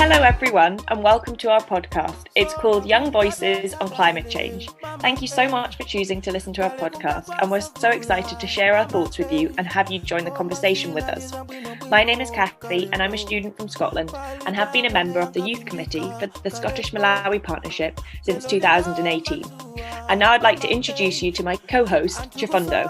Hello everyone and welcome to our podcast. It's called Young Voices on Climate Change. Thank you so much for choosing to listen to our podcast, and we're so excited to share our thoughts with you and have you join the conversation with us. My name is Kathy and I'm a student from Scotland and have been a member of the Youth Committee for the Scotland Malawi Partnership since 2018. And now I'd like to introduce you to my co-host, Chifundo.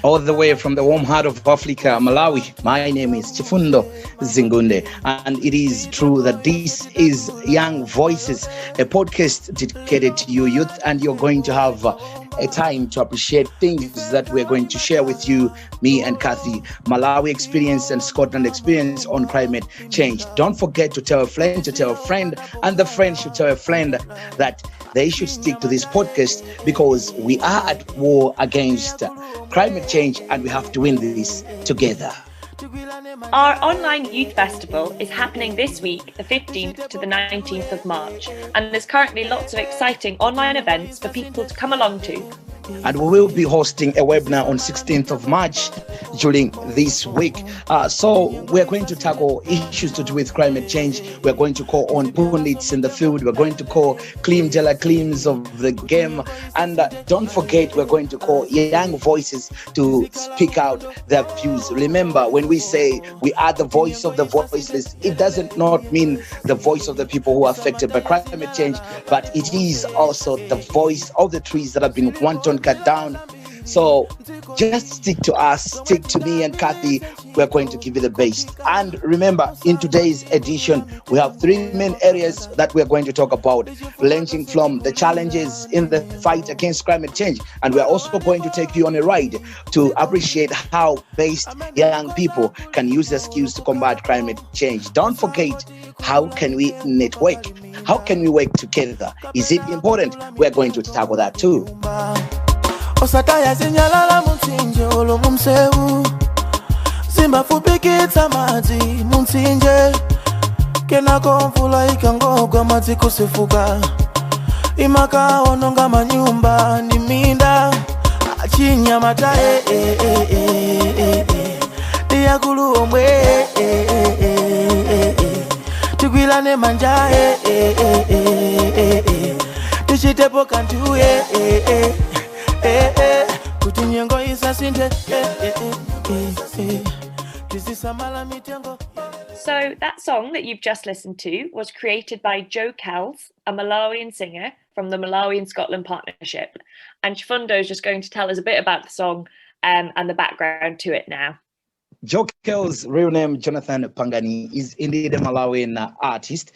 All the way from the warm heart of Africa, Malawi. My name is Chifundo Zingunde, and it is true that this is Young Voices, a podcast dedicated to you youth, and you're going to have a time to appreciate things that we're going to share with you, me and Kathy, Malawi experience and Scotland experience on climate change. Don't forget to tell a friend, and the friend should tell a friend that they should stick to this podcast because we are at war against climate change and we have to win this together. Our online youth festival is happening this week, the 15th to the 19th of March, and there's currently lots of exciting online events for people to come along to. And we will be hosting a webinar on 16th of March during this week. So we're going to tackle issues to do with climate change. We're going to call on pundits in the field. We're going to call claims of the game. And don't forget, we're going to call young voices to speak out their views. Remember, when we say we are the voice of the voiceless, it doesn't not mean the voice of the people who are affected by climate change, but it is also the voice of the trees that have been wanton cut down. So just stick to us, stick to me and Kathy. We're going to give you the best. And remember, in today's edition, we have three main areas that we're going to talk about, ranging from the challenges in the fight against climate change. And we're also going to take you on a ride to appreciate how best young people can use their skills to combat climate change. Don't forget, how can we network? How can we work together? Is it important? We're going to tackle that too. Osataya sinyalala mutsinje olo mumsewu Simba fupikitsa madzi mutsinje Kenako mvula ikangogwa madzi kusifuka Imaka ononga manyumba ni minda Achinyamata Diyakulu omwe Tigwilane manja Tichitepo kantu So that song that you've just listened to was created by Joe Kells, a Malawian singer from the Malawi and Scotland Partnership. And Chifundo is just going to tell us a bit about the song and the background to it now. Joe Kell's real name, Jonathan Pangani, is indeed a Malawian artist.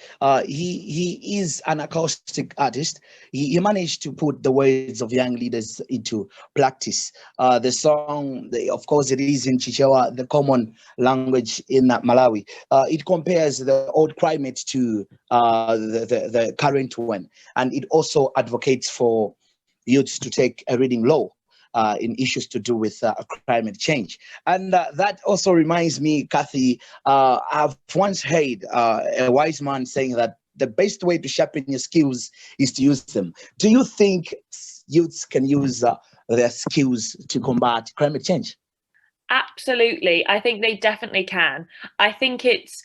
He is an acoustic artist. He managed to put the words of young leaders into practice. The song, of course, it is in Chichewa, the common language in Malawi. It compares the old climate to the current one. And it also advocates for youths to take a reading law in issues to do with climate change. And that also reminds me, Kathy, I've once heard a wise man saying that the best way to sharpen your skills is to use them. Do you think youths can use their skills to combat climate change? Absolutely. I think they definitely can. I think it's,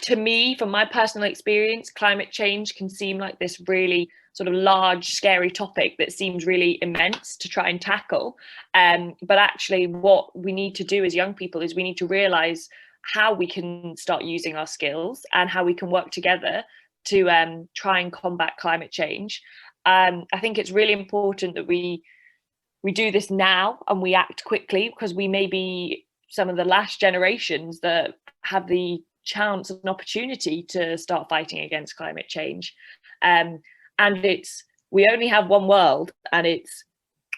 to me, from my personal experience, climate change can seem like this really sort of large, scary topic that seems really immense to try and tackle. But actually what we need to do as young people is we need to realise how we can start using our skills and how we can work together to try and combat climate change. I think it's really important that we do this now and we act quickly, because we may be some of the last generations that have the chance and opportunity to start fighting against climate change. And we only have one world, and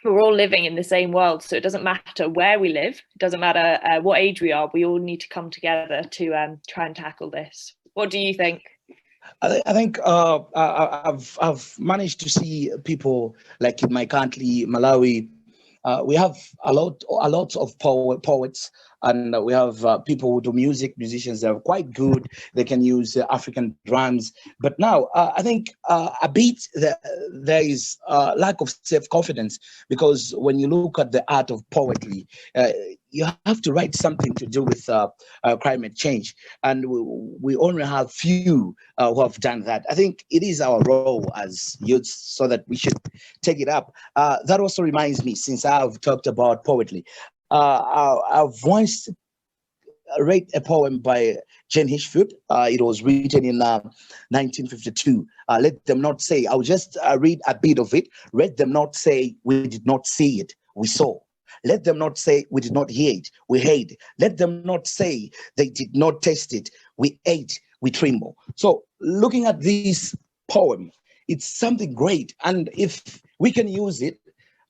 we're all living in the same world. So it doesn't matter where we live, it doesn't matter what age we are, we all need to come together to try and tackle this. What do you think? I think I've managed to see people like in my country, Malawi. We have a lot of poets and we have people who do musicians that are quite good. They can use African drums. But now I think a bit there is lack of self-confidence, because when you look at the art of poetry, you have to write something to do with climate change, and we only have few who have done that. I think it is our role as youths, so that we should take it up. That also reminds me, since I've talked about poetry, I've once read a poem by Jen Hichford. It was written in 1952. Let them not say, I'll just read a bit of it. Let them not say, we did not see it, we saw. Let them not say, we did not hear it, we heard. Let them not say, they did not taste it, we ate, we tremble. So looking at this poem, it's something great. And if we can use it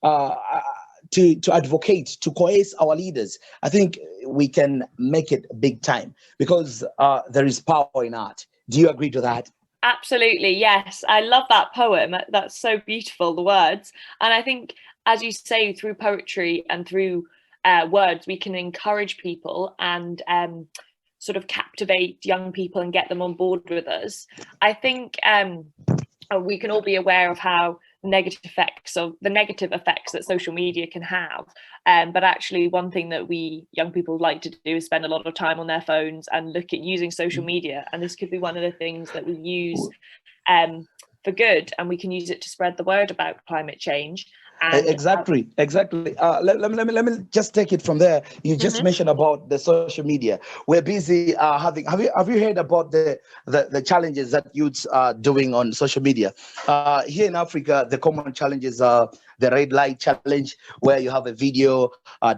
to advocate, to coerce our leaders, I think we can make it big time, because there is power in art. Do you agree to that? Absolutely, yes. I love that poem. That's so beautiful, the words. And I think, as you say, through poetry and through words, we can encourage people and sort of captivate young people and get them on board with us. I think we can all be aware of how the negative effects that social media can have. But actually, one thing that we young people like to do is spend a lot of time on their phones and look at using social media. And this could be one of the things that we use for good, and we can use it to spread the word about climate change. And, exactly. Let me just take it from there. You just mentioned about the social media. We're busy having. Have you heard about the challenges that youths are doing on social media? Here in Africa, the common challenges are the red light challenge, where you have a video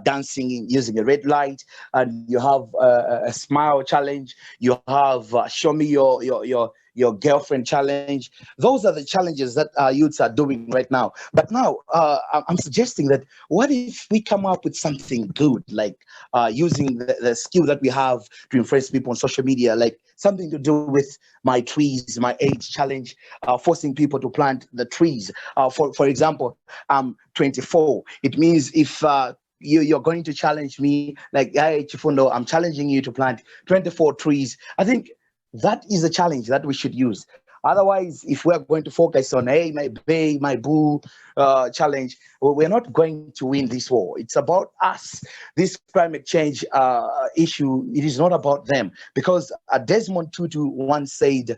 dancing using a red light, and you have a smile challenge. You have show me your girlfriend challenge. Those are the challenges that youths are doing right now. But now I'm suggesting that what if we come up with something good, like using the skill that we have to influence people on social media, like something to do with my trees, my age challenge, forcing people to plant the trees. For example, I'm 24. It means if you're going to challenge me, like, hey, Chifundo, I'm challenging you to plant 24 trees. I think that is a challenge that we should use. Otherwise, if we're going to focus on, hey, my bae, my boo challenge, we're not going to win this war. It's about us. This climate change issue, it is not about them. Because Desmond Tutu once said,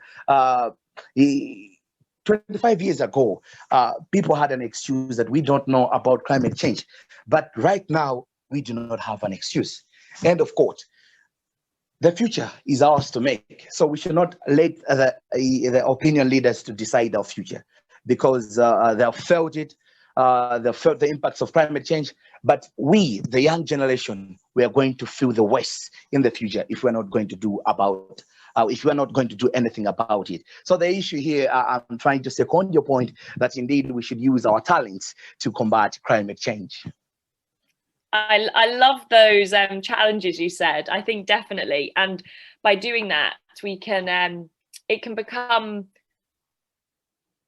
25 years ago, people had an excuse that we don't know about climate change. But right now, we do not have an excuse. End of quote. The future is ours to make. So we should not let the opinion leaders to decide our future, because they have felt it. They felt the impacts of climate change. But we, the young generation, we are going to feel the worst in the future if we're not going to do anything about it. So the issue here, I'm trying to second your point that indeed we should use our talents to combat climate change. I love those challenges you said. I think definitely, and by doing that, we can it can become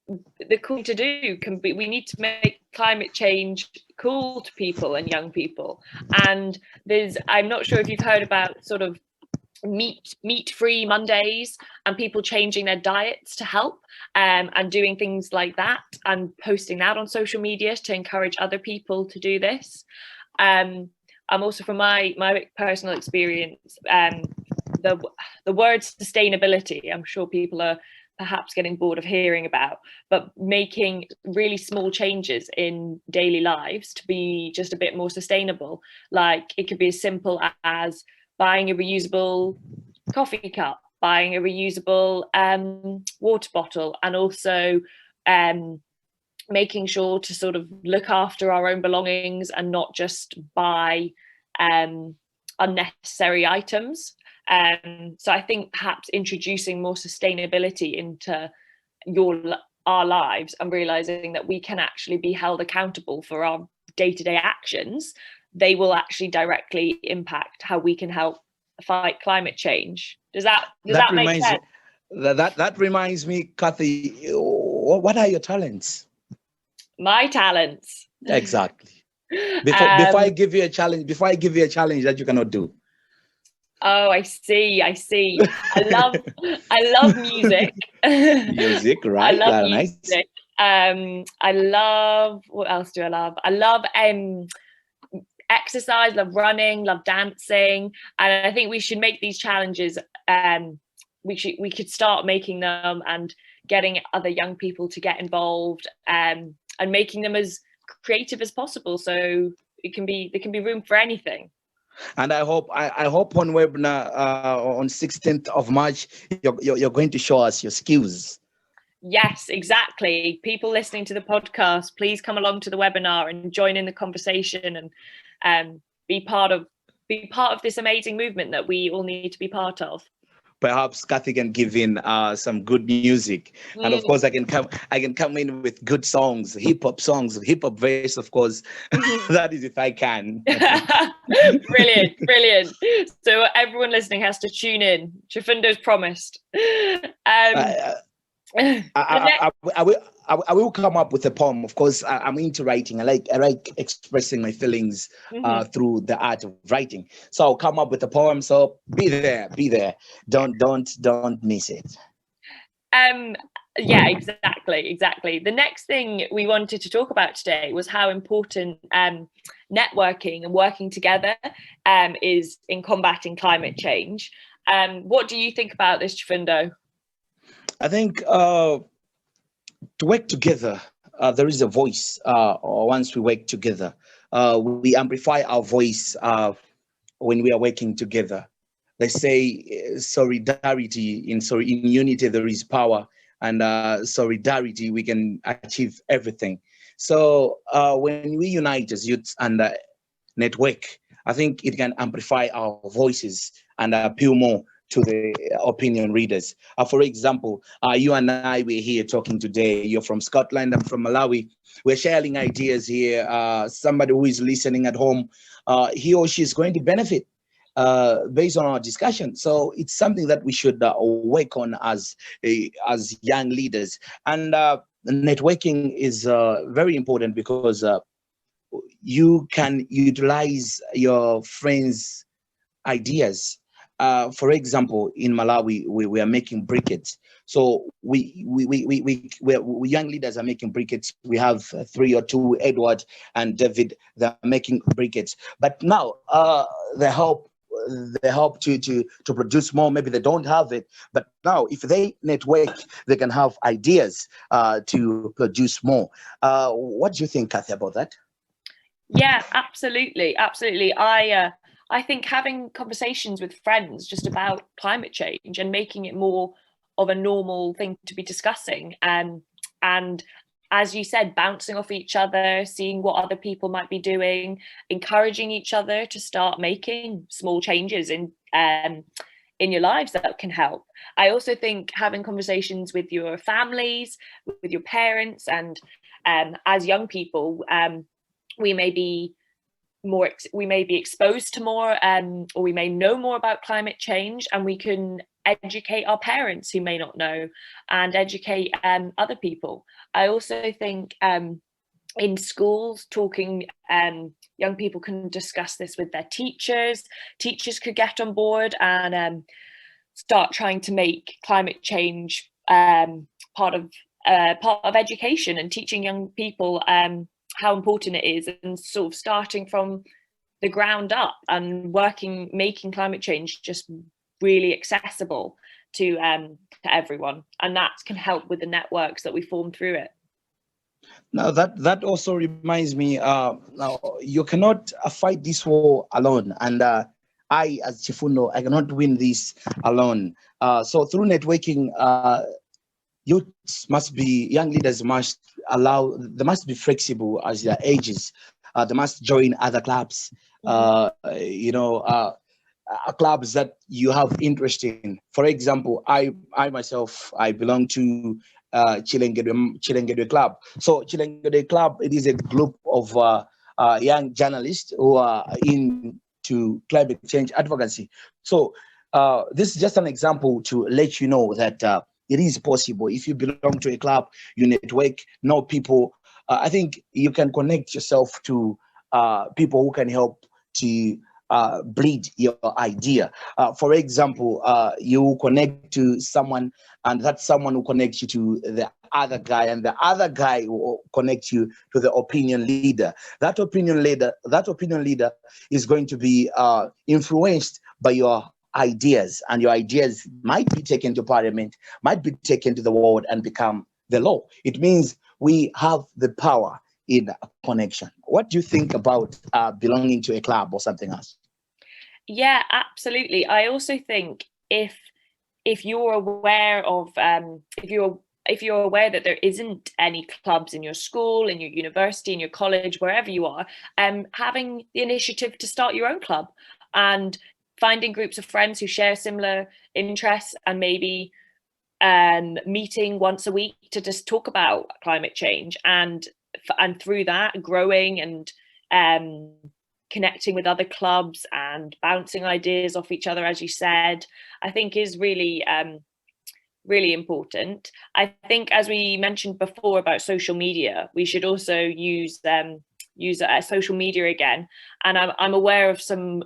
the cool to do. We need to make climate change cool to people and young people. And I'm not sure if you've heard about sort of meat-free Mondays and people changing their diets to help and doing things like that and posting that on social media to encourage other people to do this. I'm also, from my personal experience, the word sustainability, I'm sure people are perhaps getting bored of hearing about, but making really small changes in daily lives to be just a bit more sustainable. Like, it could be as simple as buying a reusable coffee cup, buying a reusable water bottle, and also making sure to sort of look after our own belongings and not just buy unnecessary items. So I think perhaps introducing more sustainability into our lives and realizing that we can actually be held accountable for our day-to-day actions, they will actually directly impact how we can help fight climate change. Does that make sense? That reminds me, Kathy, what are your talents? My talents. Exactly. Before I give you a challenge that you cannot do. Oh, I see. I love music. Music, right? I love Nice. music. I love, what else do I love? I love exercise, love running, love dancing. And I think we should make these challenges. We could start making them and getting other young people to get involved, and making them as creative as possible. So there can be room for anything. And I hope on webinar on 16th of March, you're going to show us your skills. Yes, exactly. People listening to the podcast, please come along to the webinar and join in the conversation, and be part of this amazing movement that we all need to be part of. Perhaps Kathy can give in some good music, and of course I can come in with good songs, hip hop verse, of course. That is if I can. Brilliant. So everyone listening has to tune in. Chifundo's promised. I will come up with a poem. Of course, I'm into writing. I like expressing my feelings through the art of writing. So I'll come up with a poem. So be there. Don't miss it. Yeah, exactly. The next thing we wanted to talk about today was how important networking and working together is in combating climate change. What do you think about this, Chifundo? I think to work together, there is a voice. Once we work together, we amplify our voice when we are working together. They say solidarity, in unity there is power, and solidarity we can achieve everything. So when we unite as youths and network, I think it can amplify our voices and appeal more to the opinion readers. For example, you and I, we're here talking today. You're from Scotland, I'm from Malawi. We're sharing ideas here. Somebody who is listening at home, he or she is going to benefit based on our discussion. So it's something that we should work on as young leaders. And networking is very important because you can utilize your friends' ideas. For example, in Malawi, we are making briquettes. So we young leaders are making briquettes. We have 3 or 2, Edward and David, they're making briquettes. But now they help to produce more. Maybe they don't have it, but now if they network, they can have ideas to produce more. What do you think, Kathy, about that? Yeah, absolutely. I think having conversations with friends just about climate change and making it more of a normal thing to be discussing, and as you said, bouncing off each other, seeing what other people might be doing, encouraging each other to start making small changes in your lives that can help. I also think having conversations with your families, with your parents, and as young people, we may be exposed to more, or we may know more about climate change, and we can educate our parents who may not know, and educate other people. I also think in schools, young people can discuss this with their teachers. Teachers could get on board and start trying to make climate change part of education, and teaching young people how important it is, and sort of starting from the ground up and making climate change just really accessible to everyone, and that can help with the networks that we form through it. Now that also reminds me, now you cannot fight this war alone, and I, as Chifundo, I cannot win this alone. So through networking, young leaders they must be flexible as their ages. They must join other clubs, clubs that you have interest in. For example, I myself, I belong to Chilengedwe Club. So Chilengedwe Club, it is a group of young journalists who are into climate change advocacy. So this is just an example to let you know that it is possible. If you belong to a club, you network, know people, I think you can connect yourself to people who can help to bleed your idea. For example, you connect to someone, and that someone will connect you to the other guy, and the other guy will connect you to the opinion leader. That opinion leader is going to be influenced by your ideas, and your ideas might be taken to parliament, might be taken to the world and become the law. It means we have the power in a connection. What do you think about belonging to a club or something else? Yeah, absolutely. I also think if you're aware of if you're aware that there isn't any clubs in your school, in your university, in your college, wherever you are, having the initiative to start your own club and finding groups of friends who share similar interests, and maybe meeting once a week to just talk about climate change, and through that growing and connecting with other clubs and bouncing ideas off each other, as you said, I think is really really important. I think, as we mentioned before about social media, we should also use social media again. And I'm aware of some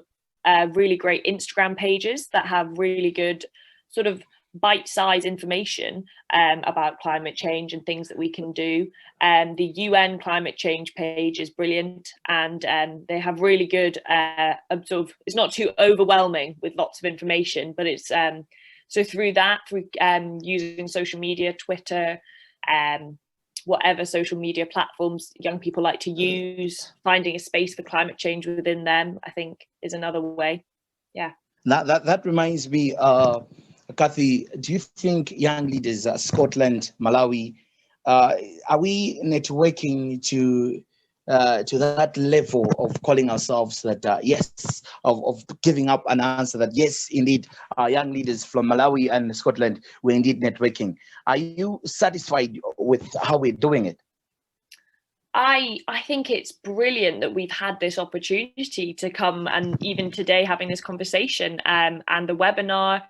really great Instagram pages that have really good sort of bite-sized information about climate change and things that we can do. The UN climate change page is brilliant, and they have really good sort of, it's not too overwhelming with lots of information, but it's so through using social media, Twitter, whatever social media platforms young people like to use, finding a space for climate change within them, I think is another way. Yeah. That reminds me, Kathy, do you think young leaders, Scotland, Malawi, are we networking to that level of calling ourselves that, yes, of giving up an answer that, yes, indeed, young leaders from Malawi and Scotland, we're indeed networking. Are you satisfied with how we're doing it? I think it's brilliant that we've had this opportunity to come, and even today having this conversation and the webinar.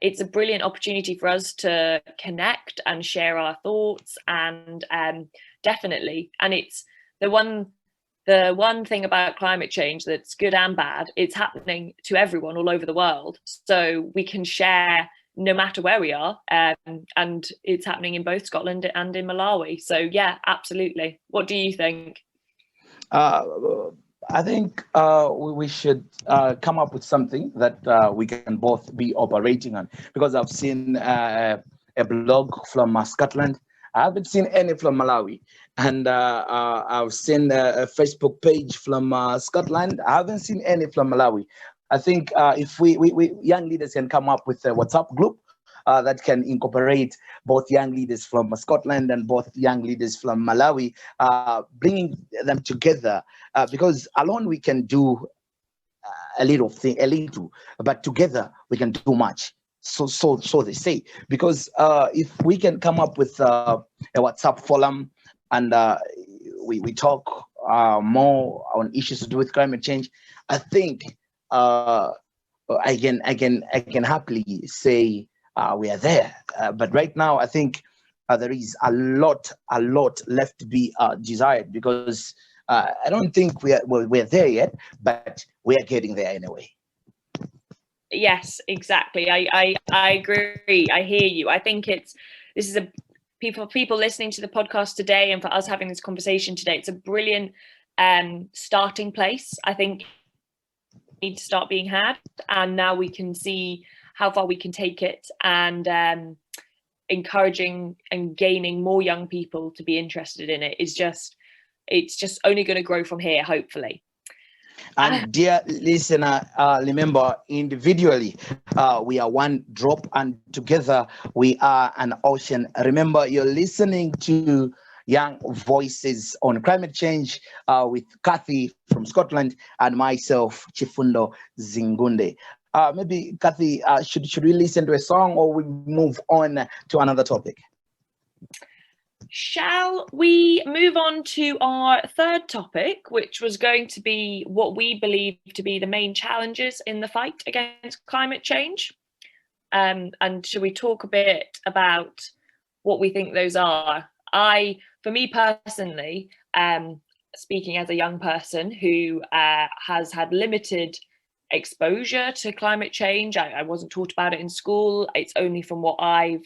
It's a brilliant opportunity for us to connect and share our thoughts, and definitely. And it's the one thing about climate change that's good and bad. It's happening to everyone all over the world, so we can share no matter where we are, and it's happening in both Scotland and in Malawi. So yeah, absolutely. What do you think? I think we should come up with something that we can both be operating on, because I've seen a blog from Scotland. I haven't seen any from Malawi, and I've seen a Facebook page from Scotland. I haven't seen any from Malawi. I think if we young leaders can come up with a WhatsApp group that can incorporate both young leaders from Scotland and both young leaders from Malawi, bringing them together, because alone we can do a little, but together we can do much. So they say, because if we can come up with a WhatsApp forum and we talk more on issues to do with climate change, I think I can happily say we are there. But right now, I think there is a lot left to be desired, because I don't think we're there yet, but we are getting there anyway. Yes, exactly. I agree. I hear you. I think this is people listening to the podcast today, and for us having this conversation today, it's a brilliant starting place. I think need to start being had, and now we can see how far we can take it, and encouraging and gaining more young people to be interested in it is just, it's just only going to grow from here, hopefully. And dear listener, remember, individually we are one drop, and together we are an ocean. Remember, you're listening to Young Voices on Climate Change with Kathy from Scotland and myself, Chifundo Zingunde. Maybe, Kathy, should we listen to a song, or we move on to another topic? Shall we move on to our third topic, which was going to be what we believe to be the main challenges in the fight against climate change? And should we talk a bit about what we think those are? For me personally, speaking as a young person who has had limited exposure to climate change. I wasn't taught about it in school. It's only from what I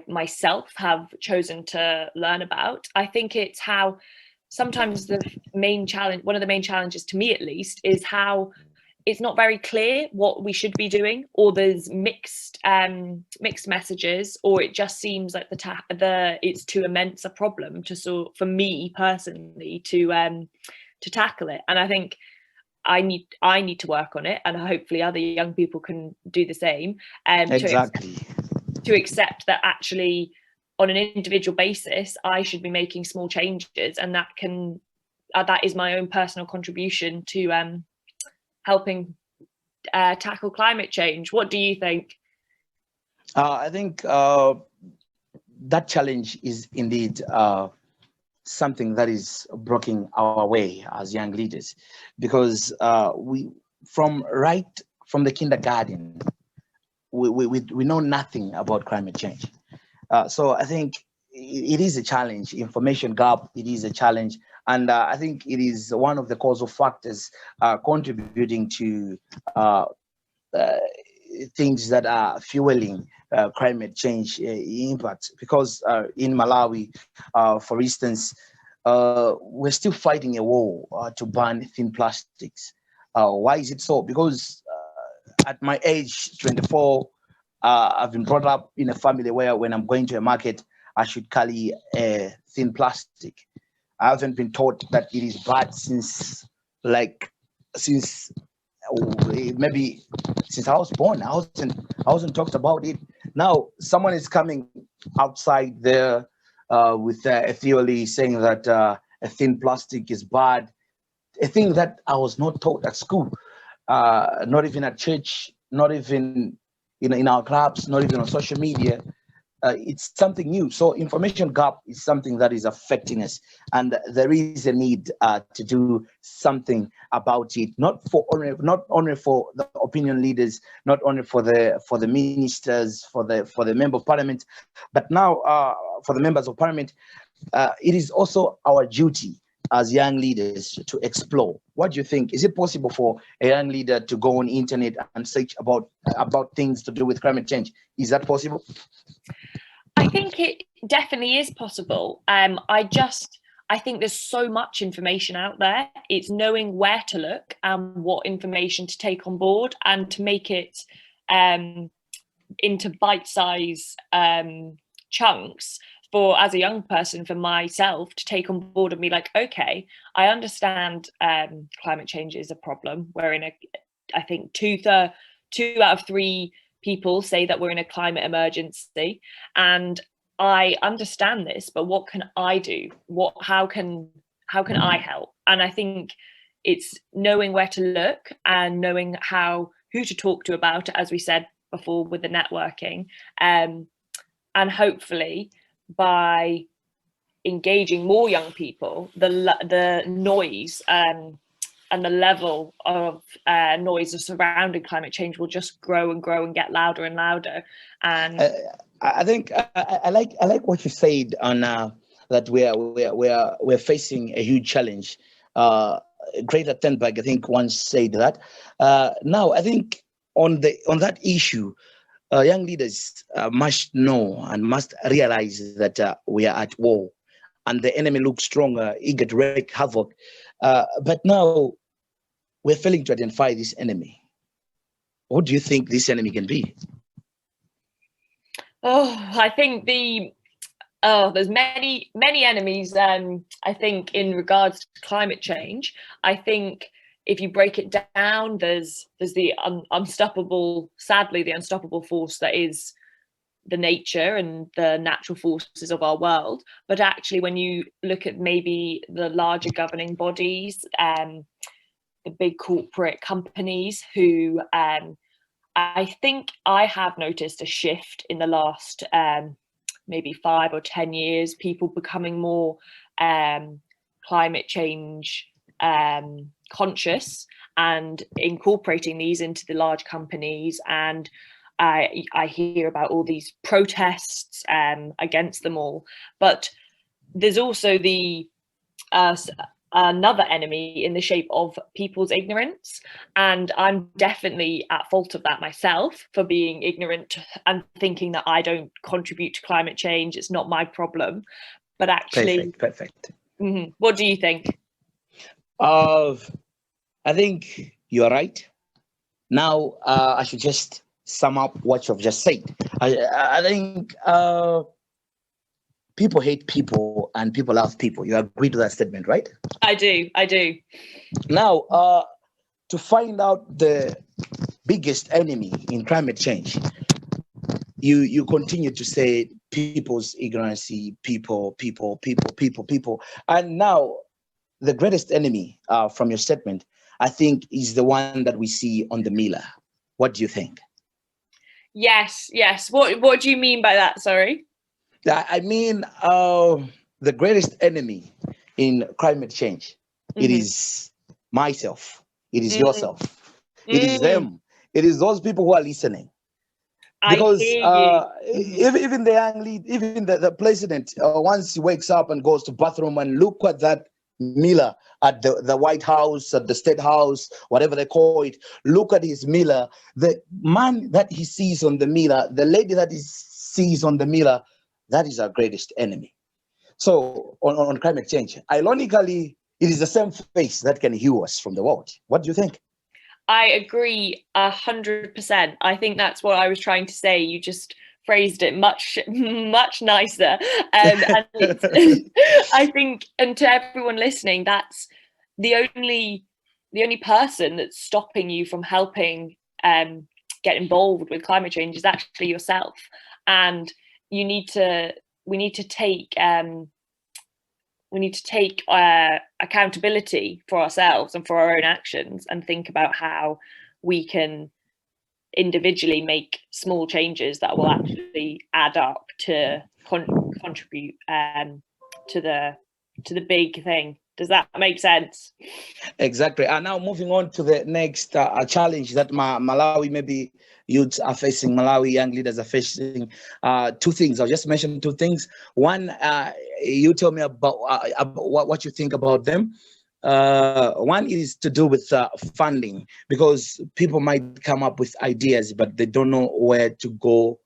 myself have chosen to learn about. I think it's how sometimes one of the main challenges to me at least, is how it's not very clear what we should be doing, or there's mixed messages, or it just seems like it's too immense a problem for me personally to tackle it. And I think I need to work on it, and hopefully other young people can do the same. Exactly. To accept that actually on an individual basis I should be making small changes, and that is my own personal contribution to helping tackle climate change. What do you think? I think that challenge is indeed something that is blocking our way as young leaders, because we from the kindergarten we know nothing about climate change. So I think it is a challenge. Information gap, it is a challenge. And I think it is one of the causal factors contributing to things that are fueling climate change impact. Because in Malawi, for instance, we're still fighting a war to ban thin plastics. Why is it so? Because at my age, 24, I've been brought up in a family where when I'm going to a market, I should carry a thin plastic. I haven't been taught that it is bad since maybe since I was born. I wasn't talked about it. Now someone is coming outside there with a theory saying that a thin plastic is bad, a thing that I was not taught at school, not even at church, not even in our clubs, not even on social media. It's something new. So information gap is something that is affecting us, and there is a need to do something about it. Not only for the opinion leaders, not only for the ministers, for the member of parliament, but now for the members of parliament. It is also our duty as young leaders to explore. What do you think? Is it possible for a young leader to go on internet and search about things to do with climate change? Is that possible? I think it definitely is possible. I think there's so much information out there. It's knowing where to look and what information to take on board, and to make it into bite-size chunks as a young person, for myself to take on board and be like, okay, I understand climate change is a problem. I think two out of three people say that we're in a climate emergency, and I understand this, but what can I do? How can I help? And I think it's knowing where to look and knowing who to talk to about it, as we said before with the networking, and hopefully by engaging more young people, the noise and the level of noise surrounding climate change will just grow and grow and get louder and louder. And I think I like what you said on that we're facing a huge challenge. Greta Thunberg, I think, once said that. Now I think on that issue, young leaders must know and must realize that we are at war, and the enemy looks stronger, eager to wreak havoc. But now we're failing to identify this enemy. What do you think this enemy can be? I think there's many enemies. I think in regards to climate change, I think if you break it down, there's the unstoppable force that is the nature and the natural forces of our world. But actually, when you look at maybe the larger governing bodies, the big corporate companies who I think I have noticed a shift in the last maybe 5 or 10 years, people becoming more climate change conscious and incorporating these into the large companies. And I hear about all these protests against them all. But there's also another enemy in the shape of people's ignorance, and I'm definitely at fault of that myself, for being ignorant and thinking that I don't contribute to climate change, it's not my problem. But actually, perfect. What do you think? I think you are right. Now, I should just sum up what you've just said. I think people hate people and people love people. You agree to that statement, right? I do. Now, to find out the biggest enemy in climate change, you continue to say people's ignorance, people. And now, the greatest enemy from your statement, I think, is the one that we see on the miller. What do you think? Yes. What do you mean by that? Sorry. I mean, the greatest enemy in climate change, it is myself, it is yourself, it is them, it is those people who are listening. Because even the young lead, even the president, once he wakes up and goes to bathroom and look at that miller at the White House, at the State House, whatever they call it, look at his miller, the man that he sees on the miller, the lady that he sees on the miller, that is our greatest enemy. So on climate change, ironically, it is the same face that can heal us from the world. What do you think? I agree 100%. I think that's what I was trying to say. You just phrased it much nicer. And I think, and to everyone listening, that's the only person that's stopping you from helping get involved with climate change is actually yourself. And we need to take accountability for ourselves and for our own actions, and think about how we can individually make small changes that will actually add up to contribute to the big thing. Does that make sense? Exactly. And now moving on to the next challenge that Malawi, maybe youths are facing, Malawi young leaders are facing. Two things. I'll just mention two things. One, you tell me about what you think about them. One is to do with funding, because people might come up with ideas, but they don't know where to go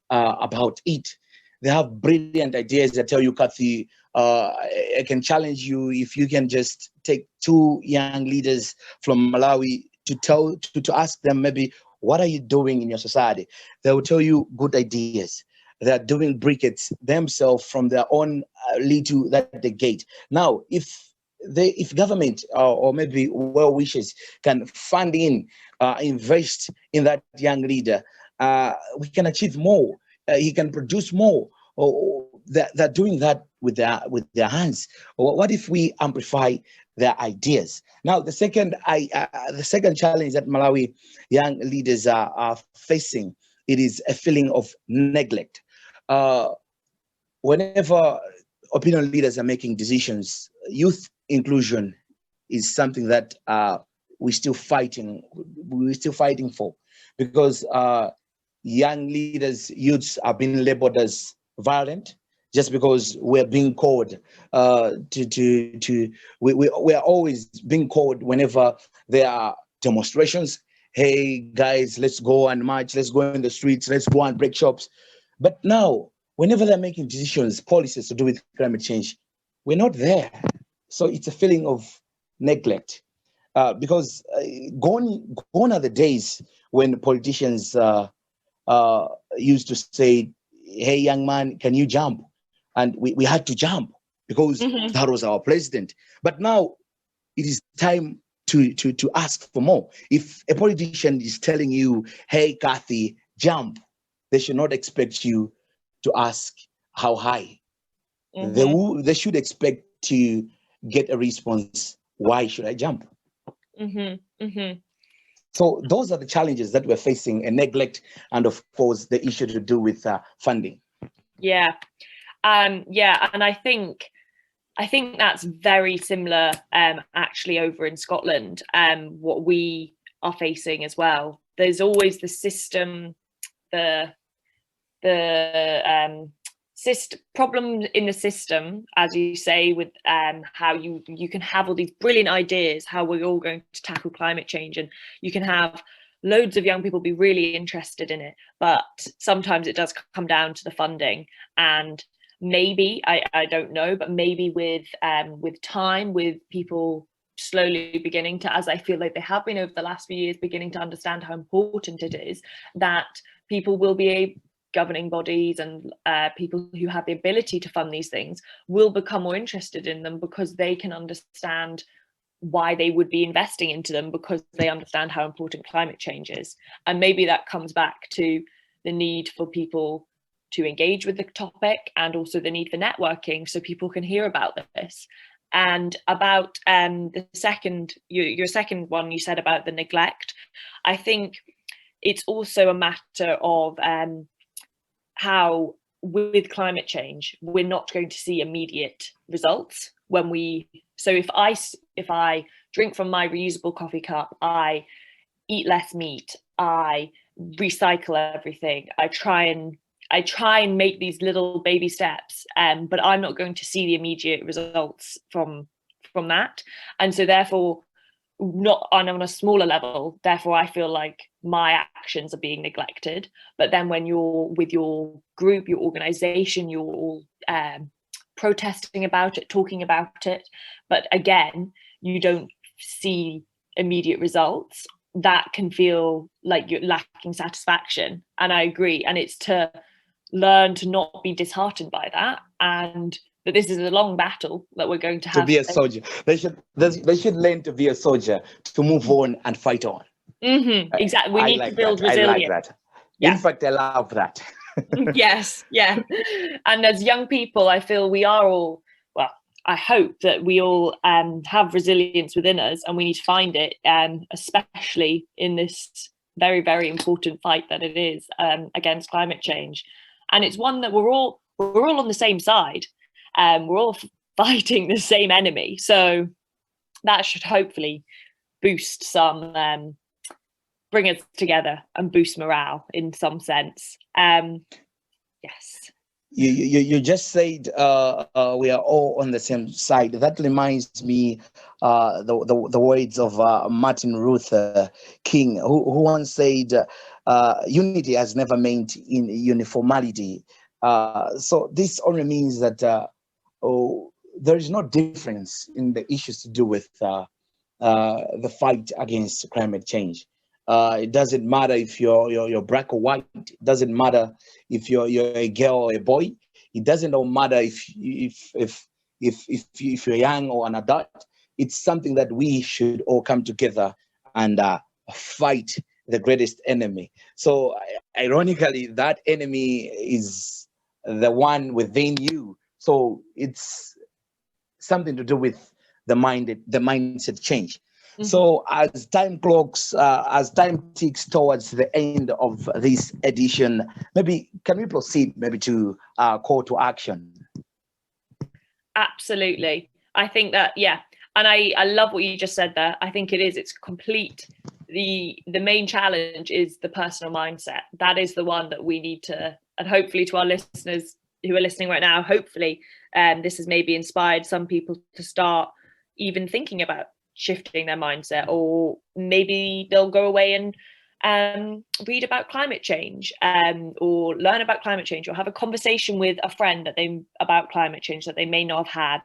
about it. They have brilliant ideas that tell you, Kathy, I can challenge you if you can just take two young leaders from Malawi to ask them, maybe, what are you doing in your society? They will tell you good ideas. They are doing briquettes themselves from their own little that they gate. Now, if government or maybe well wishes can fund invest in that young leader, we can achieve more. He can produce more. Or they're doing that with their hands. Or what if we amplify their ideas? Now, the second challenge that Malawi young leaders are facing, it is a feeling of neglect. Whenever opinion leaders are making decisions, youth inclusion is something that we're still fighting for, because young leaders, youths, are being labeled as violent just because we're being called we are always being called whenever there are demonstrations. Hey guys, let's go and march, let's go in the streets, let's go and break shops. But now, whenever they're making decisions, policies to do with climate change, we're not there. So it's a feeling of neglect, because gone are the days when politicians used to say, hey, young man, can you jump? And we had to jump because that was our president. But now it is time to ask for more. If a politician is telling you, hey, Kathy, jump, they should not expect you to ask how high. They should expect to get a response, why should I jump? So those are the challenges that we're facing, and neglect, and of course the issue to do with funding. Yeah, and I think that's very similar actually over in Scotland, what we are facing as well. There's always the system, the problems in the system, as you say, with how you can have all these brilliant ideas how we're all going to tackle climate change, and you can have loads of young people be really interested in it, but sometimes it does come down to the funding. And maybe I don't know, but maybe with time, with people slowly beginning to, as I feel like they have been over the last few years, beginning to understand how important it is, that people will be governing bodies and people who have the ability to fund these things will become more interested in them, because they can understand why they would be investing into them, because they understand how important climate change is. And maybe that comes back to the need for people to engage with the topic, and also the need for networking so people can hear about this. And about the second, your second one, you said about the neglect. I think it's also a matter of how with climate change, we're not going to see immediate results when we, so if I drink from my reusable coffee cup, I eat less meat, I recycle everything, I try and make these little baby steps, but I'm not going to see the immediate results from that. And so therefore, not on a smaller level, therefore I feel like my actions are being neglected. But then when you're with your group, your organization, you're all protesting about it, talking about it, but again, you don't see immediate results, that can feel like you're lacking satisfaction. And I agree. And it's to learn to not be disheartened by that, and that this is a long battle that we're going to have. To be a soldier. They should learn to be a soldier, to move on and fight on. Mm-hmm, exactly. We need to build resilience. I like that. Yeah. In fact, I love that. Yes, yeah. And as young people, I feel we are all, well, I hope that we all have resilience within us, and we need to find it, especially in this very, very important fight that it is against climate change. And it's one that we're all on the same side. We're all fighting the same enemy. So that should hopefully boost some, bring us together and boost morale in some sense. Yes. You just said we are all on the same side. That reminds me the words of Martin Luther King, who once said, unity has never meant in uniformity. So this only means that there is no difference in the issues to do with the fight against climate change. It doesn't matter if you're black or white. It doesn't matter if you're a girl or a boy. It doesn't matter if you're young or an adult. It's something that we should all come together and fight the greatest enemy. So ironically, that enemy is the one within you. So it's something to do with the mindset change. Mm-hmm. So as time ticks towards the end of this edition, maybe can we proceed to call to action? Absolutely. I think that, yeah. And I love what you just said there. I think it's complete. The main challenge is the personal mindset. That is the one that we need to, and hopefully to our listeners who are listening right now, hopefully this has maybe inspired some people to start even thinking about shifting their mindset, or maybe they'll go away and read about climate change, or learn about climate change, or have a conversation with a friend about climate change that they may not have had,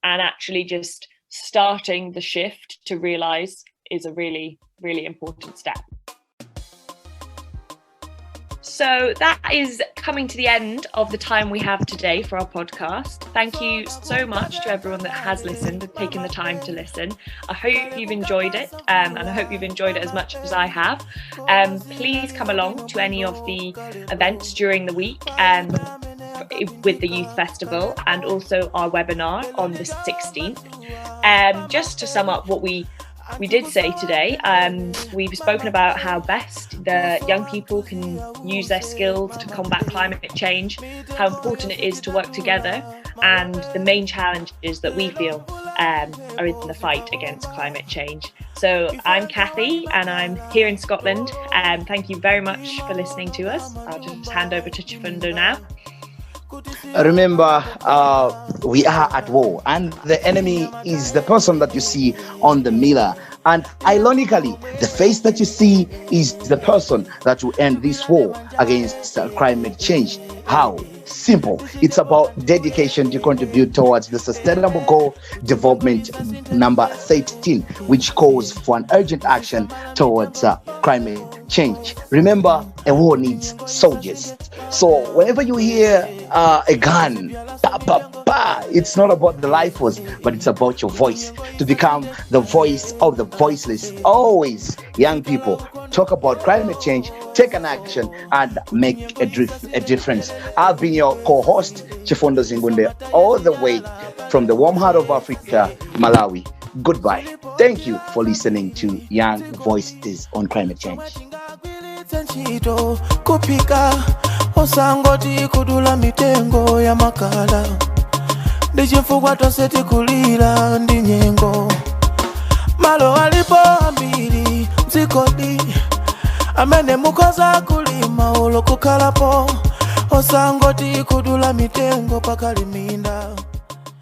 and actually just starting the shift to realize is a really, really important step. So that is coming to the end of the time we have today for our podcast. Thank you so much to everyone that has listened and taken the time to listen. I hope you've enjoyed it, and I hope you've enjoyed it as much as I have. Please come along to any of the events during the week with the Youth Festival, and also our webinar on the 16th. Just to sum up what we did say today, we've spoken about how best the young people can use their skills to combat climate change, how important it is to work together, and the main challenges that we feel are in the fight against climate change. So I'm Kathy, and I'm here in Scotland. Thank you very much for listening to us. I'll just hand over to Chifundo now. Remember, we are at war, and the enemy is the person that you see on the mirror. And ironically, the face that you see is the person that will end this war against climate change. How? Simple. It's about dedication to contribute towards the Sustainable Goal Development number 13, which calls for an urgent action towards climate change. Remember, a war needs soldiers. So whenever you hear a gun, pa, pa, pa, it's not about the life force, but it's about your voice, to become the voice of the voiceless. Always, young people, talk about climate change, take an action, and make a difference. I've been your co-host, Chifundo Zingunde, all the way from the warm heart of Africa, Malawi. Goodbye. Thank you for listening to Young Voices on Climate Change. Kupika osangoti kudula mitengo ya makala ndichifukwa tonse tikulira ndi nyengo malo alipo ambiri mzikodi amene mukoza kulima ulo kukhalapo osangoti kudula mitengo pakaliminda.